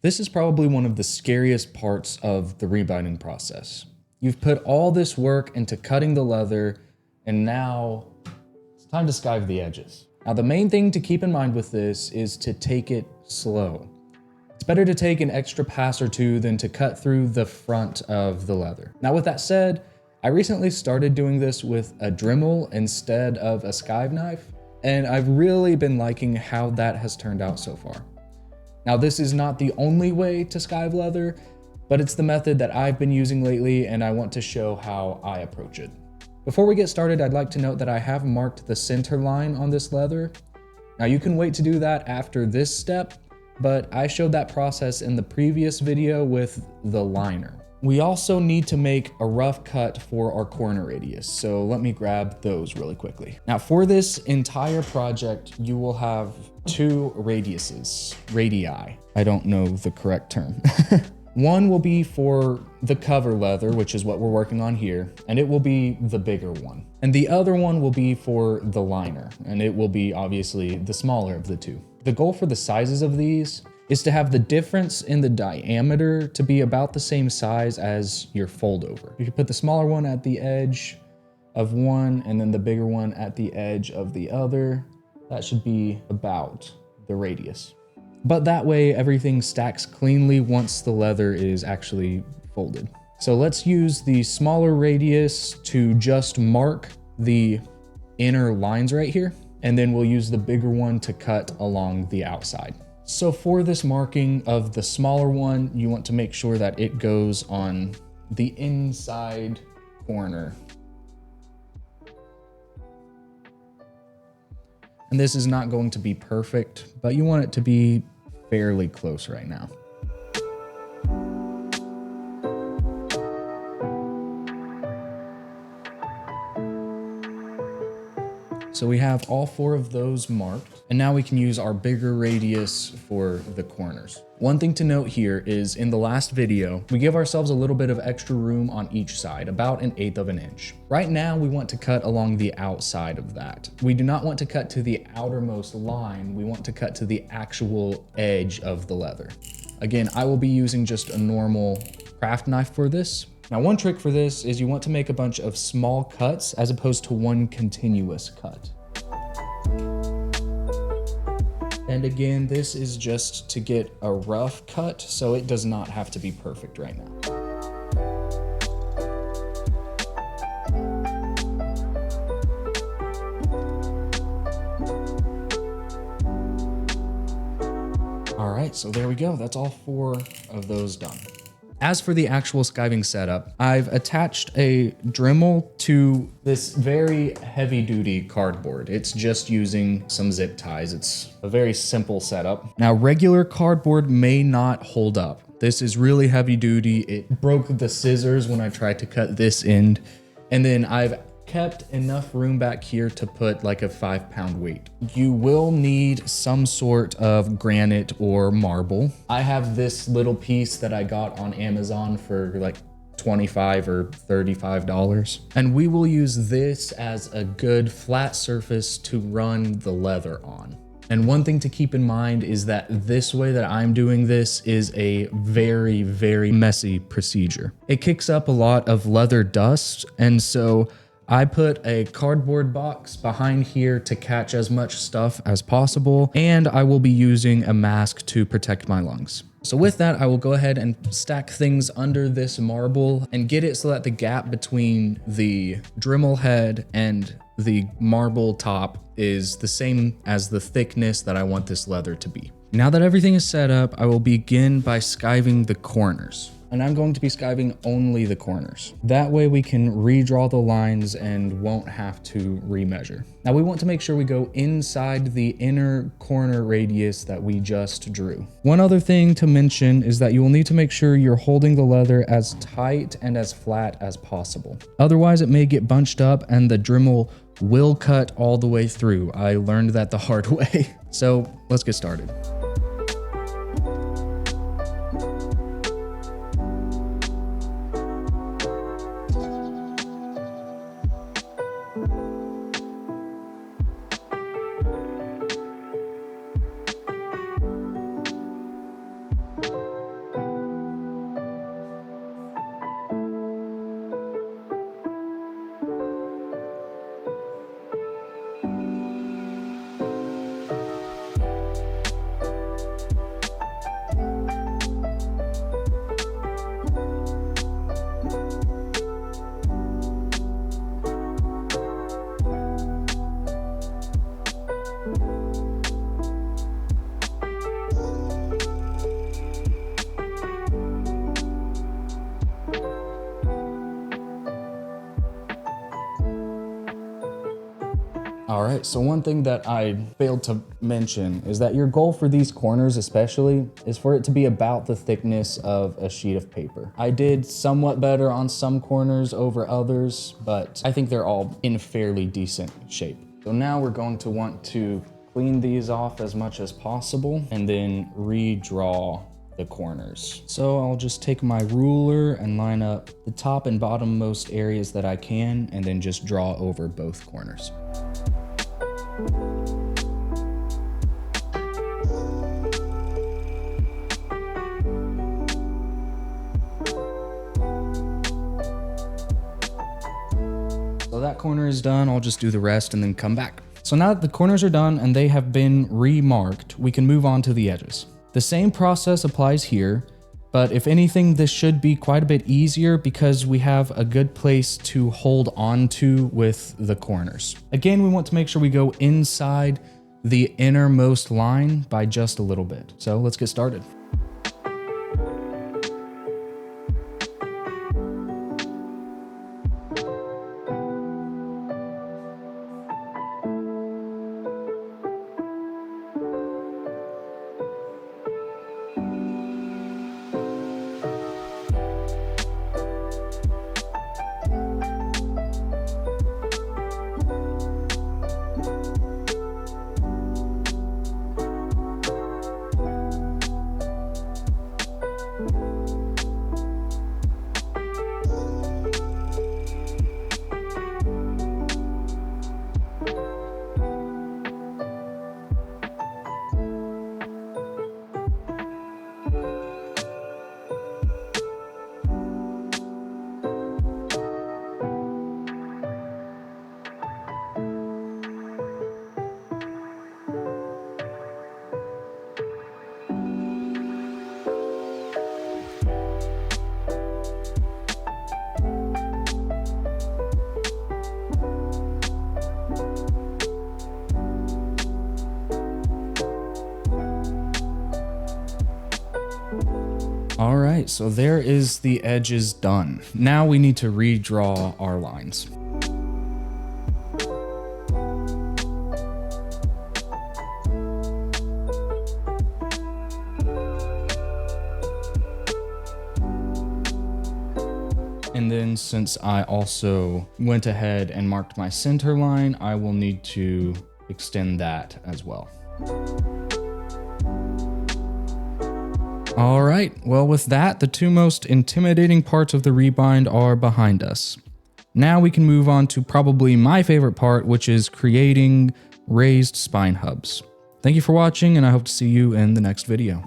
This is probably one of the scariest parts of the rebinding process. You've put all this work into cutting the leather, and now it's time to skive the edges. Now, the main thing to keep in mind with this is to take it slow. It's better to take an extra pass or two than to cut through the front of the leather. Now, with that said, I recently started doing this with a Dremel instead of a skive knife, and I've really been liking how that has turned out so far. Now, this is not the only way to skive leather, but it's the method that I've been using lately, and I want to show how I approach it. Before we get started, I'd like to note that I have marked the center line on this leather. Now, you can wait to do that after this step, but I showed that process in the previous video with the liner. We also need to make a rough cut for our corner radius, so let me grab those really quickly. Now, for this entire project, you will have two radiuses, radii. I don't know the correct term. One will be for the cover leather, which is what we're working on here, and it will be the bigger one. And the other one will be for the liner, and it will be obviously the smaller of the two. The goal for the sizes of these is to have the difference in the diameter to be about the same size as your fold over. You can put the smaller one at the edge of one and then the bigger one at the edge of the other. That should be about the radius. But that way everything stacks cleanly once the leather is actually folded. So let's use the smaller radius to just mark the inner lines right here. And then we'll use the bigger one to cut along the outside. So for this marking of the smaller one, you want to make sure that it goes on the inside corner. And this is not going to be perfect, but you want it to be fairly close right now. So we have all four of those marked, and now we can use our bigger radius for the corners. One thing to note here is in the last video, we give ourselves a little bit of extra room on each side, about 1/8 of an inch. Right now, we want to cut along the outside of that. We do not want to cut to the outermost line. We want to cut to the actual edge of the leather. Again, I will be using just a normal craft knife for this. Now, one trick for this is you want to make a bunch of small cuts as opposed to one continuous cut. And again, this is just to get a rough cut, so it does not have to be perfect right now. All right, so there we go. That's all four of those done. As for the actual skiving setup, I've attached a Dremel to this very heavy duty cardboard. It's just using some zip ties. It's a very simple setup. Now, regular cardboard may not hold up. This is really heavy duty. It broke the scissors when I tried to cut this end. And then I've kept enough room back here to put like a 5-pound weight. You will need some sort of granite or marble. I have this little piece that I got on Amazon for like $25 or $35. And we will use this as a good flat surface to run the leather on. And one thing to keep in mind is that this way that I'm doing this is a very, very messy procedure. It kicks up a lot of leather dust, and so I put a cardboard box behind here to catch as much stuff as possible, and I will be using a mask to protect my lungs. So with that, I will go ahead and stack things under this marble and get it so that the gap between the Dremel head and the marble top is the same as the thickness that I want this leather to be. Now that everything is set up, I will begin by skiving the corners. And I'm going to be skiving only the corners. That way we can redraw the lines and won't have to remeasure. Now we want to make sure we go inside the inner corner radius that we just drew. One other thing to mention is that you will need to make sure you're holding the leather as tight and as flat as possible. Otherwise it may get bunched up and the Dremel will cut all the way through. I learned that the hard way. So let's get started. All right, so one thing that I failed to mention is that your goal for these corners especially is for it to be about the thickness of a sheet of paper. I did somewhat better on some corners over others, but I think they're all in fairly decent shape. So now we're going to want to clean these off as much as possible and then redraw the corners. So I'll just take my ruler and line up the top and bottommost areas that I can, and then just draw over both corners. So that corner is done, I'll just do the rest and then come back. So now that the corners are done and they have been remarked, we can move on to the edges. The same process applies here, but if anything, this should be quite a bit easier because we have a good place to hold on to with the corners. Again, we want to make sure we go inside the innermost line by just a little bit. So let's get started. All right, so there is the edges done. Now we need to redraw our lines. And then since I also went ahead and marked my center line, I will need to extend that as well. All right, well with that, the two most intimidating parts of the rebind are behind us. Now we can move on to probably my favorite part, which is creating raised spine hubs. Thank you for watching, and I hope to see you in the next video.